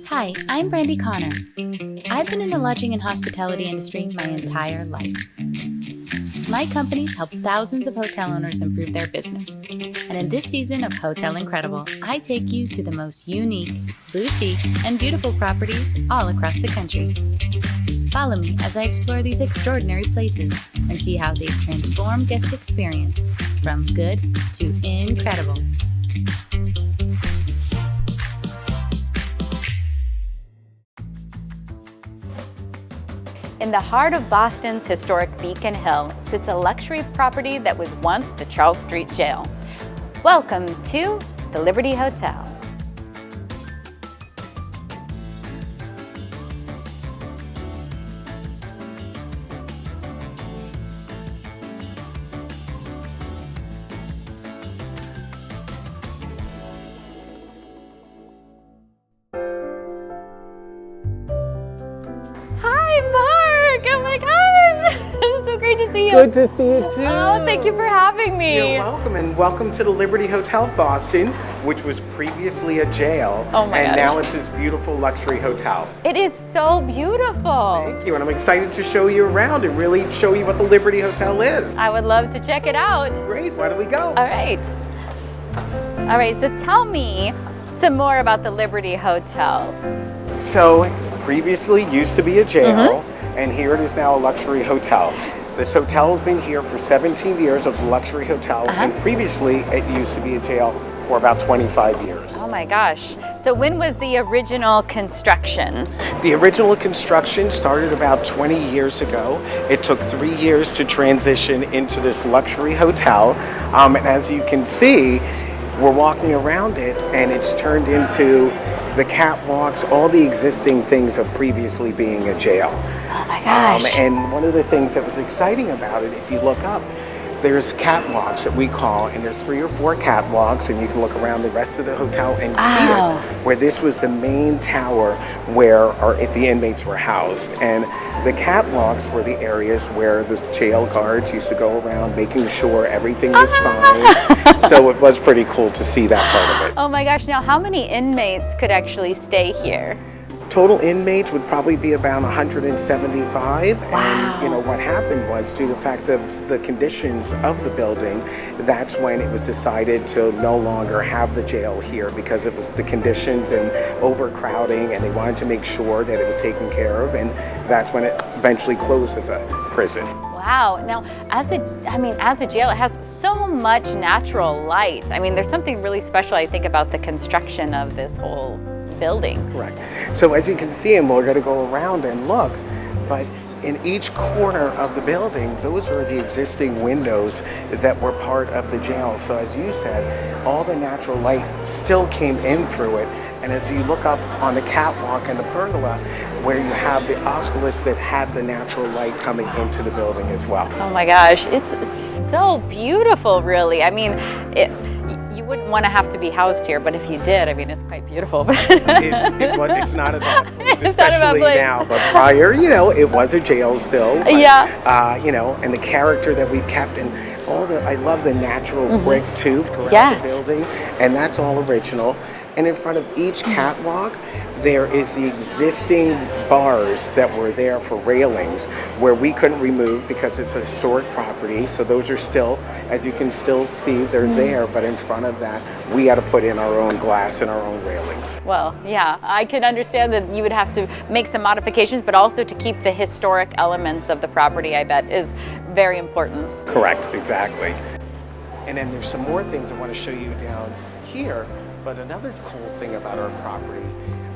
Hi, I'm Brandy Connor. I've been in the lodging and hospitality industry my entire life. My company's helped thousands of hotel owners improve their business. And in this season of Hotel Incredible, I take you to the most unique, boutique, and beautiful properties all across the country. Follow me as I explore these extraordinary places and see how they've transformed guest experience from good to incredible. In the heart of Boston's historic Beacon Hill sits a luxury property that was once the Charles Street Jail. Welcome to the Liberty Hotel. Hi, Mark! Oh my gosh! It's so great to see you. Good to see you too. Oh, thank you for having me. You're welcome, and welcome to the Liberty Hotel Boston, which was previously a jail. Oh my and gosh. now it's this beautiful luxury hotel. It is so beautiful. Thank you, and I'm excited to show you around and really show you what the Liberty Hotel is. I would love to check it out. Great, why don't we go? All right. All right, so tell me some more about the Liberty Hotel. So, previously used to be a jail, and here it is now a luxury hotel. This hotel has been here for 17 years as a luxury hotel, and previously it used to be a jail for about 25 years. Oh my gosh. So when was the original construction? The original construction started about 20 years ago. It took 3 years to transition into this luxury hotel. And as you can see, we're walking around it and it's turned into the catwalks, all the existing things of previously being a jail. Oh my gosh. And one of the things that was exciting about it, if you look up, there's catwalks that we call, and there's 3 or 4 catwalks, and you can look around the rest of the hotel and see it, where this was the main tower where the inmates were housed. And the catwalks were the areas where the jail guards used to go around making sure everything was fine. So it was pretty cool to see that part of it. Oh my gosh, now how many inmates could actually stay here? Total inmates would probably be about 175. Wow. And you know what happened was, due to the fact of the conditions of the building, that's when it was decided to no longer have the jail here, because it was the conditions and overcrowding, and they wanted to make sure that it was taken care of, and that's when it eventually closed as a prison. Wow. Now, as a jail, it has so much natural light. I mean, there's something really special, I think, about the construction of this whole building. Correct. So as you can see, and we're going to go around and look, but in each corner of the building, those are the existing windows that were part of the jail. So as you said, all the natural light still came in through it. And as you look up on the catwalk and the pergola, where you have the obelisk that had the natural light coming into the building as well. Oh my gosh, it's so beautiful, really. I mean, you wouldn't want to have to be housed here, but if you did, I mean, it's quite beautiful. It's not a bad place, It's not a bad especially place. now. But prior, it was a jail still. But, Yeah. and the character that we kept, and I love the natural brick too throughout Yes. the building, and that's all original. And in front of each catwalk, there is the existing bars that were there for railings, where we couldn't remove because it's a historic property. So those are still, as you can still see, they're there. But in front of that, we had to put in our own glass and our own railings. Well, yeah, I can understand that you would have to make some modifications, but also to keep the historic elements of the property, I bet, is very important. Correct, exactly. And then there's some more things I want to show you down here. But another cool thing about our property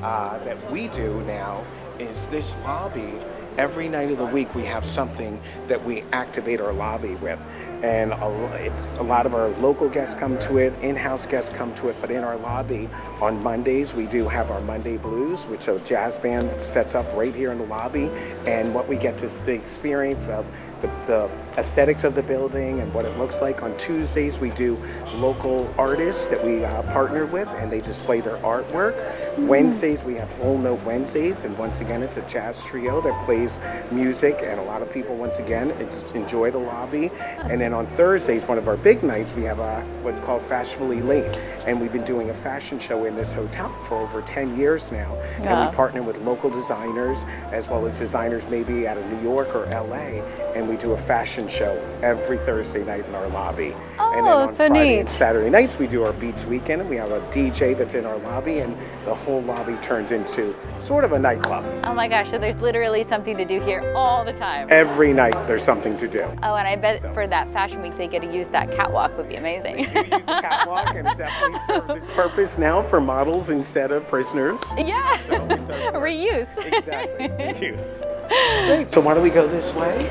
that we do now is this lobby. Every night of the week we have something that we activate our lobby with. And a lot of our local guests come to it, in-house guests come to it, but in our lobby on Mondays we do have our Monday Blues, which a jazz band sets up right here in the lobby. And what we get is the experience of the aesthetics of the building and what it looks like. On Tuesdays, we do local artists that we partner with, and they display their artwork. Wednesdays, we have Whole Note Wednesdays, and once again, it's a jazz trio that plays music, and a lot of people, once again, enjoy the lobby. And then on Thursdays, one of our big nights, we have what's called Fashionably Late, and we've been doing a fashion show in this hotel for over 10 years now. And we partner with local designers, as well as designers maybe out of New York or LA, and we do a fashion show every Thursday night in our lobby. And then on so Friday neat. and Saturday nights, we do our Beats Weekend, and we have a DJ that's in our lobby, and the whole lobby turns into sort of a nightclub. Oh my gosh, so there's literally something to do here all the time. Every night there's something to do. Oh, and I bet for that fashion week they get to use that catwalk would be amazing. We use the catwalk, and it definitely serves its purpose now for models instead of prisoners. Yeah, So it does work. reuse. Exactly, reuse. Great. So why don't we go this way?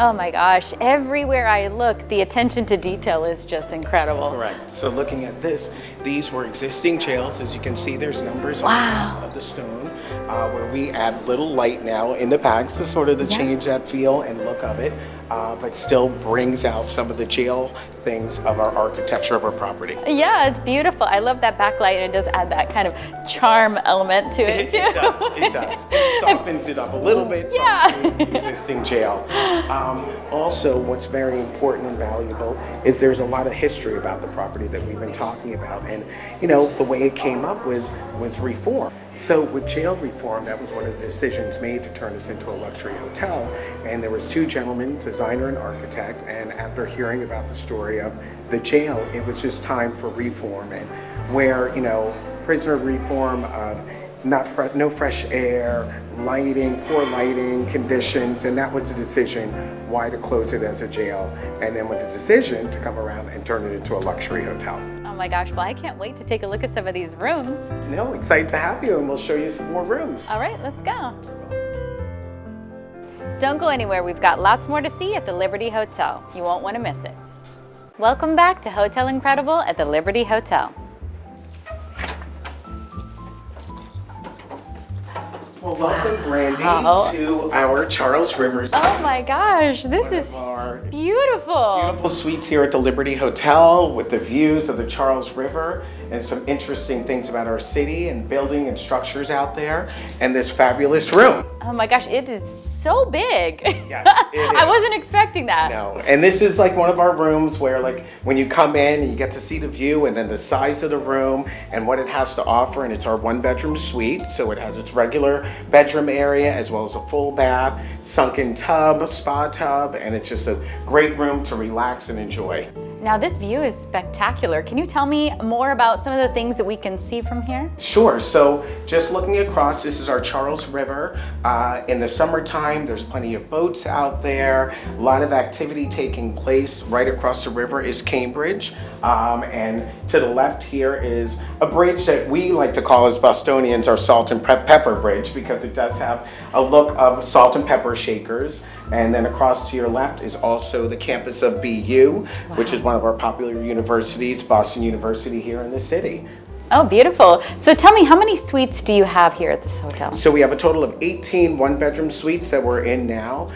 Oh my gosh, everywhere I look, the attention to detail is just incredible. Correct. So looking at this, these were existing jails. As you can see, there's numbers on top of the stone, where we add little light now in the backs to sort of to change that feel and look of it, but still brings out some of the jail things of our architecture of our property. Yeah, it's beautiful. I love that backlight, and it does add that kind of charm element to it too. It does. It does. It softens it up a little bit from the existing jail. Also, what's very important and valuable is there's a lot of history about the property that we've been talking about, and you know the way it came up was reform. So with jail reform, that was one of the decisions made to turn this into a luxury hotel. And there was two gentlemen, designer and architect, and after hearing about the story of the jail, it was just time for reform, and where, you know, prisoner reform of no fresh air, lighting, poor lighting conditions, and that was the decision why to close it as a jail. And then with the decision to come around and turn it into a luxury hotel. Oh my gosh, well I can't wait to take a look at some of these rooms. No, excited to have you, and we'll show you some more rooms. All right, let's go. Don't go anywhere, we've got lots more to see at the Liberty Hotel. You won't want to miss it. Welcome back to Hotel Incredible at the Liberty Hotel. Well, welcome, Brandy, Oh. to our Charles Rivers. Oh my gosh, this One is of our beautiful. beautiful suites here at the Liberty Hotel with the views of the Charles River and some interesting things about our city and building and structures out there, and this fabulous room. Oh my gosh, it is so big. Yes, it I is. wasn't expecting that. No, and this is like one of our rooms where, like, when you come in and you get to see the view and then the size of the room and what it has to offer, and it's our 1-bedroom suite, so it has its regular bedroom area as well as a full bath, sunken tub, spa tub, and it's just a great room to relax and enjoy. Now this view is spectacular. Can you tell me more about some of the things that we can see from here? Sure. So just looking across, this is our Charles River. In the summertime, there's plenty of boats out there. A lot of activity taking place. Right across the river is Cambridge. And to the left here is a bridge that we like to call as Bostonians our salt and pepper bridge, because it does have a look of salt and pepper shakers. And then across to your left is also the campus of BU, which is one of our popular universities, Boston University here in the city. Oh, beautiful. So tell me, how many suites do you have here at this hotel? So we have a total of 18 one-bedroom suites that we're in now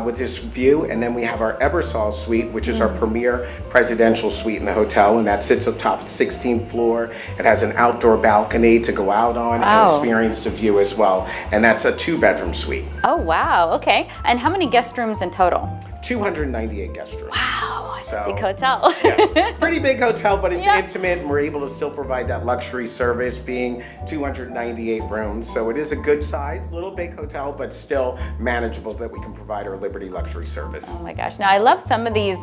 with this view, and then we have our Ebersol suite, which is our premier presidential suite in the hotel, and that sits up top of the 16th floor. It has an outdoor balcony to go out on and experience the view as well, and that's a 2-bedroom suite. Oh, wow. Okay. And how many guest rooms in total? 298 guest rooms. Wow, it's a So, big hotel. Yes, pretty big hotel, but it's Yeah. intimate, and we're able to still provide that luxury service, being 298 rooms. So it is a good size, little big hotel, but still manageable, that we can provide our Liberty luxury service. Oh my gosh. Now I love some of these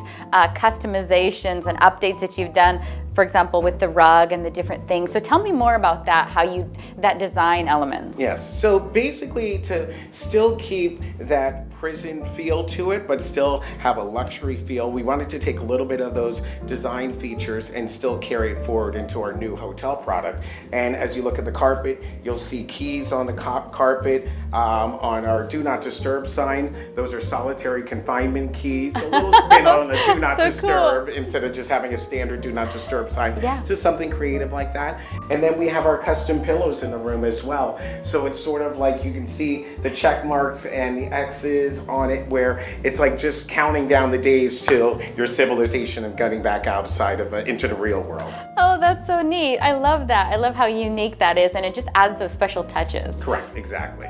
customizations and updates that you've done, for example, with the rug and the different things. So tell me more about that, that design elements. Yes, so basically to still keep that prison feel to it, but still have a luxury feel, we wanted to take a little bit of those design features and still carry it forward into our new hotel product. And as you look at the carpet, you'll see keys on the carpet. On our Do Not Disturb sign, those are solitary confinement keys. A little spin on the Do Not So Disturb instead of just having a standard Do Not Disturb sign. Yeah. So something creative like that. And then we have our custom pillows in the room as well. So it's sort of like you can see the check marks and the X's images on it where it's like just counting down the days till your civilization and getting back outside of into the real world. Oh, that's so neat. I love that. I love how unique that is, and it just adds those special touches. Correct, exactly.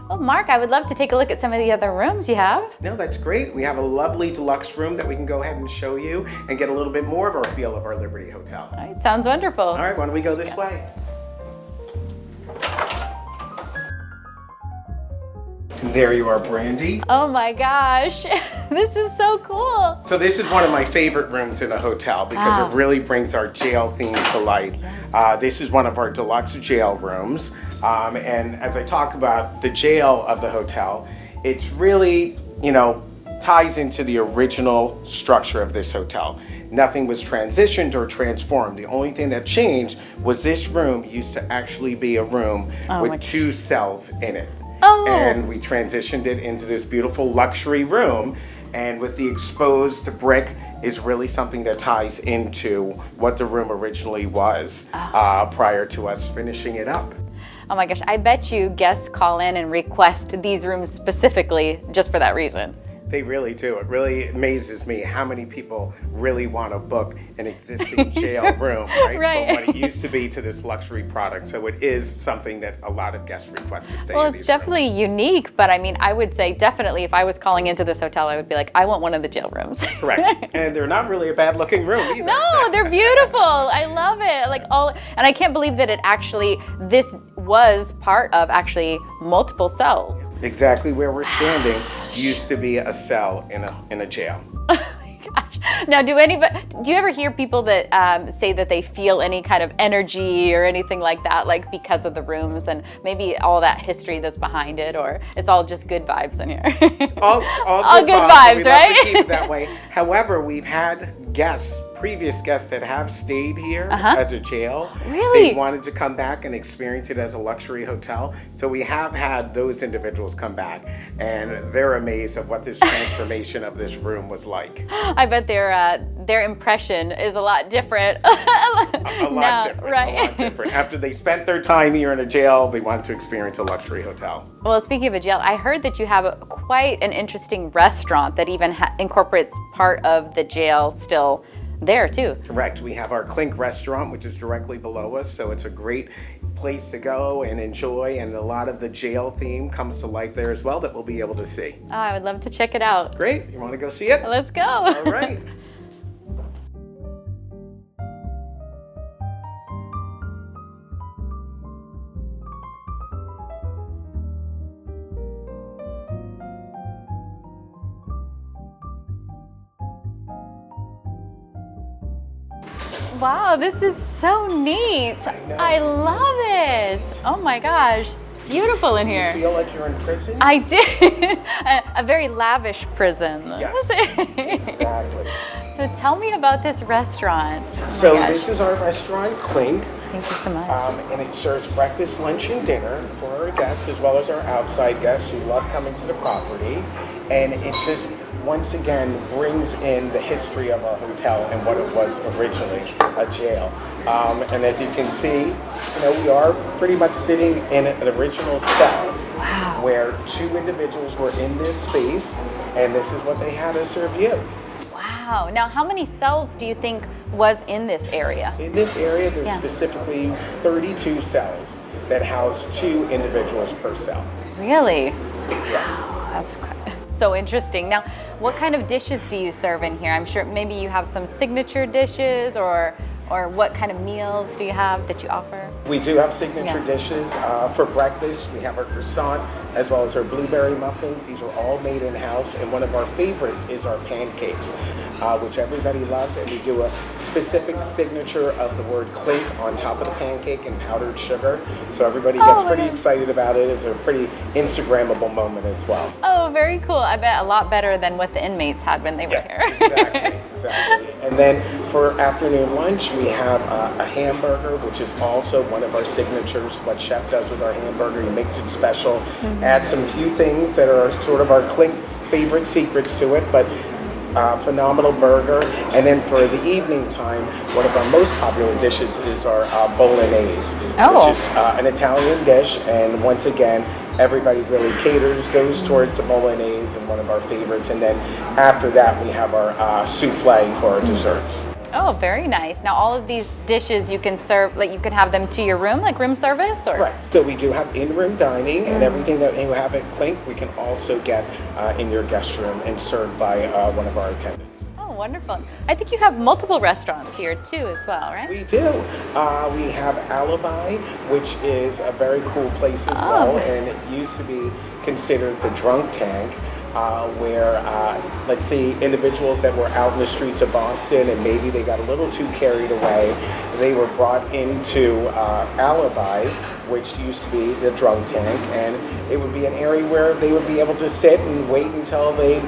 Well, Mark, I would love to take a look at some of the other rooms you have. No, that's great. We have a lovely deluxe room that we can go ahead and show you and get a little bit more of our feel of our Liberty Hotel. All right, sounds wonderful. All right, why don't we go this way? There you are, Brandy. Oh my gosh, this is so cool. So this is one of my favorite rooms in a hotel because Wow. it really brings our jail theme to life. This is one of our deluxe jail rooms. And as I talk about the jail of the hotel, it's really, ties into the original structure of this hotel. Nothing was transitioned or transformed. The only thing that changed was this room used to actually be a room with 2 cells in it. Oh. And we transitioned it into this beautiful luxury room. And with the exposed brick is really something that ties into what the room originally was prior to us finishing it up. Oh my gosh, I bet you guests call in and request these rooms specifically just for that reason. They really do. It really amazes me how many people really want to book an existing jail room, right? Right. From what it used to be to this luxury product. So it is something that a lot of guests request to stay Well, in these it's definitely rooms. unique, but I mean, I would say definitely if I was calling into this hotel, I would be like, I want one of the jail rooms. Correct. And they're not really a bad looking room either. No, they're beautiful. I love it. Like and I can't believe that this was part of actually multiple cells. Exactly where we're standing used to be a cell in a jail. Gosh. Now, do you ever hear people that say that they feel any kind of energy or anything like that, like because of the rooms and maybe all that history that's behind it, or it's all just good vibes in here? All good and vibes, we right? love to keep it that way. However, we've had previous guests that have stayed here as a jail. Really? They wanted to come back and experience it as a luxury hotel. So we have had those individuals come back, and they're amazed at what this transformation of this room was like. I bet their impression is a lot different. A lot different. Right? A lot different. After they spent their time here in a jail, they wanted to experience a luxury hotel. Well, speaking of a jail, I heard that you have quite an interesting restaurant that even incorporates part of the jail still there too. Correct. We have our Clink restaurant, which is directly below us, so it's a great place to go and enjoy, and a lot of the jail theme comes to life there as well that we'll be able to see. Oh, I would love to check it out. Great. You want to go see it? Let's go. All right. Wow, this is so neat. know. I love it. Oh my gosh. Beautiful in Do you here. feel like you're in prison? I did. a very lavish prison. Yes, exactly. So tell me about this restaurant. Oh my So gosh. this is our restaurant, Clink, Thank you so much. and it serves breakfast, lunch, and dinner for our guests as well as our outside guests who love coming to the property. And it just, once again, brings in the history of our hotel and what it was originally, a jail. And as you can see, we are pretty much sitting in an original cell where 2 individuals were in this space, and this is what they had to serve you. Wow. Now, how many cells do you think was in this area? In this area, there's Yeah. specifically 32 cells that house 2 individuals per cell. Really? Yes. That's so interesting. Now, what kind of dishes do you serve in here? I'm sure maybe you have some signature dishes, or what kind of meals do you have that you offer? We do have signature Yeah. dishes. For breakfast, we have our croissant as well as our blueberry muffins. These are all made in-house, and one of our favorites is our pancakes, which everybody loves, and we do a specific signature of the word Clink on top of the pancake and powdered sugar, so everybody gets my pretty God. excited about it. It's a pretty Instagrammable moment as well. Oh, very cool. I bet a lot better than what the inmates had when they were Yes, here. exactly. And then for afternoon lunch, we have a hamburger, which is also one of our signatures. What Chef does with our hamburger, he makes it special, adds some few things that are sort of our Clink's favorite secrets to it, but phenomenal burger. And then for the evening time, one of our most popular dishes is our bolognese, Oh. which is an Italian dish, and once again, everybody really caters, goes towards the bolognese and one of our favorites. And then after that, we have our souffle for our desserts. Oh, very nice. Now, all of these dishes you can serve, like you can have them to your room, like room service, or? Right. So we do have in-room dining, and everything that you have at Clink, we can also get in your guest room and served by one of our attendants. Oh, wonderful. I think you have multiple restaurants here too as well, right? We do. We have Alibi, which is a very cool place as well, and it used to be considered the drunk tank. Where, let's say, individuals that were out in the streets of Boston and maybe they got a little too carried away, they were brought into Alibi, which used to be the drunk tank, and it would be an area where they would be able to sit and wait until they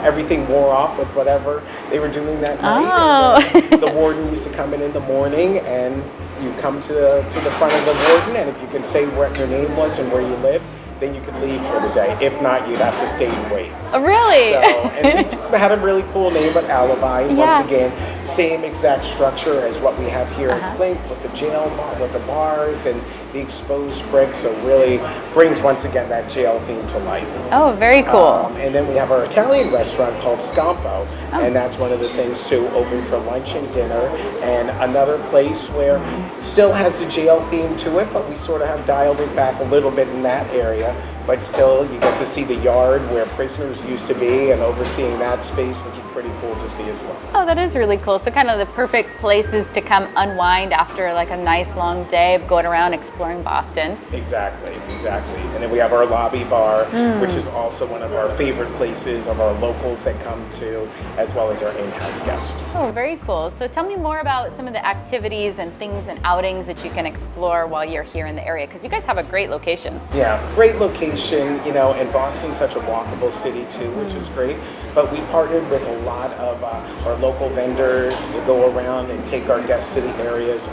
everything wore off with whatever they were doing that night. And, the warden used to come in the morning, and you come to the front of the warden, and if you can say what your name was and where you live, then you could leave for the day. If not, you'd have to stay and wait. Oh, really? So, and it had a really cool name, but Alibi. Once again, same exact structure as what we have here at Clink, with the jail, with the bars and the exposed bricks. So really brings once again that jail theme to life. Oh, very cool. And then we have our Italian restaurant called Scampo, and that's one of the things too, open for lunch and dinner. And another place where still has a jail theme to it, but we sort of have dialed it back a little bit in that area. But still, you get to see the yard where prisoners used to be and overseeing that space, which is pretty cool to see as well. Oh, that is really cool. So kind of the perfect places to come unwind after like a nice long day of going around exploring Boston. Exactly. And then we have our lobby bar, which is also one of our favorite places of our locals that come to, as well as our in-house guests. Oh, very cool. So tell me more about some of the activities and things and outings that you can explore while you're here in the area, because you guys have a great location. Yeah, great location, and Boston's such a walkable city too, which is great. But we partnered with a lot of our local vendors to go around and take our guests to the areas.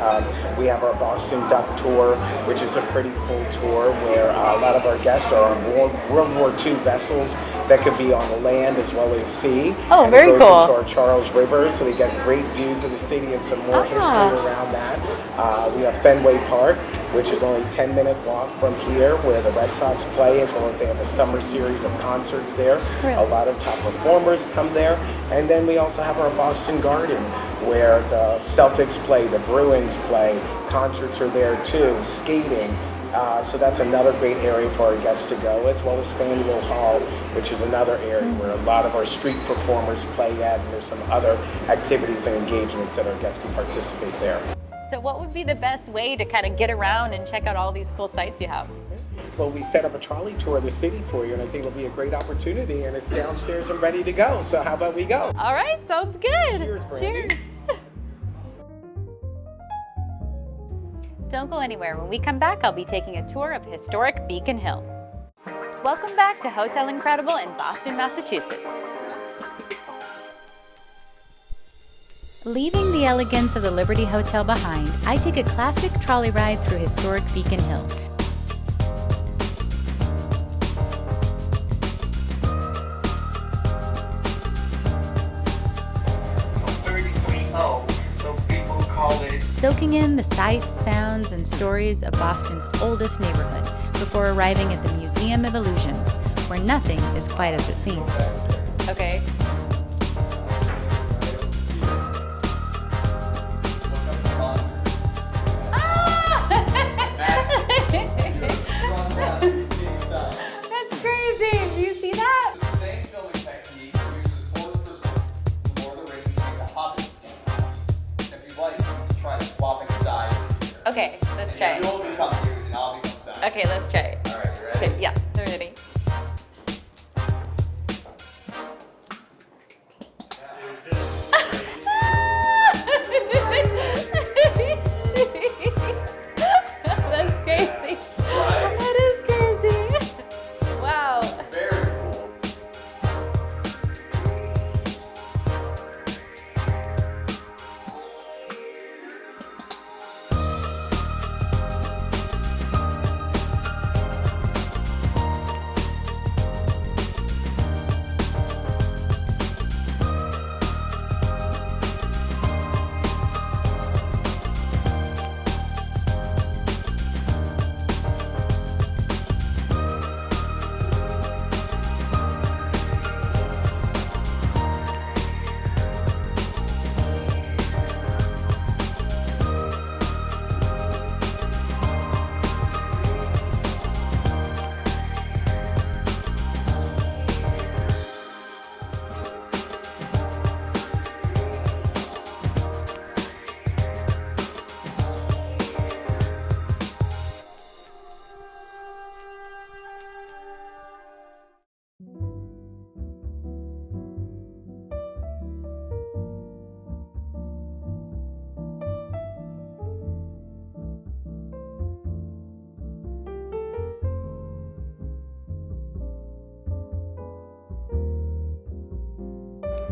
We have our Boston Duck Tour, which is a pretty cool tour where a lot of our guests are on World War II vessels that could be on the land as well as sea. Oh, and very it goes cool. into our Charles River, so we get great views of the city and some more history around that. We have Fenway Park, which is only a 10-minute walk from here, where the Red Sox play, as well as they have a summer series of concerts there. Really? A lot of top performers come there. And then we also have our Boston Garden, where the Celtics play, the Bruins play, concerts are there too, skating. So that's another great area for our guests to go, as well as Faneuil Hall, which is another area where a lot of our street performers play at, and there's some other activities and engagements that our guests can participate there. So what would be the best way to kind of get around and check out all these cool sites you have? Well, we set up a trolley tour of the city for you, and I think it'll be a great opportunity, and it's downstairs and ready to go. So how about we go? All right, sounds good. Cheers, Brandy. Cheers. Don't go anywhere. When we come back, I'll be taking a tour of historic Beacon Hill. Welcome back to Hotel Incredible in Boston, Massachusetts. Leaving the elegance of the Liberty Hotel behind, I take a classic trolley ride through historic Beacon Hill. Soaking in the sights, sounds, and stories of Boston's oldest neighborhood before arriving at the Museum of Illusions, where nothing is quite as it seems. Okay. That's crazy. Do you see that? The same filming technique uses force perspective more the ring to make the hobbit skin. If you'd like, you can try swapping sides. Okay, let's try. You'll become yours and I'll become sides. Okay, let's try it. Alright, you ready? Okay, yeah, I'm ready. That's crazy. Right. That is crazy. Wow. Very cool.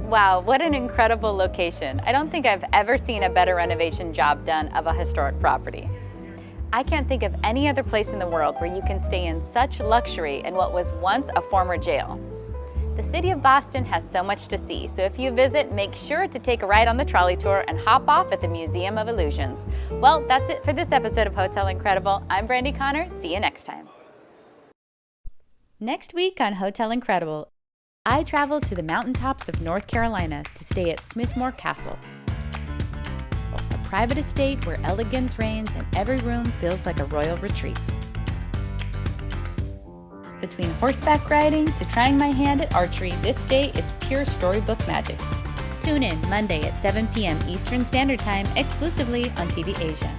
Wow, what an incredible location. I don't think I've ever seen a better renovation job done of a historic property. I can't think of any other place in the world where you can stay in such luxury in what was once a former jail. The city of Boston has so much to see, so if you visit, make sure to take a ride on the trolley tour and hop off at the Museum of Illusions. Well, that's it for this episode of Hotel Incredible. I'm Brandy Connor. See you next time. Next week on Hotel Incredible, I travel to the mountaintops of North Carolina to stay at Smithmore Castle, a private estate where elegance reigns and every room feels like a royal retreat. Between horseback riding to trying my hand at archery, this stay is pure storybook magic. Tune in Monday at 7 p.m. Eastern Standard Time exclusively on TV Asia.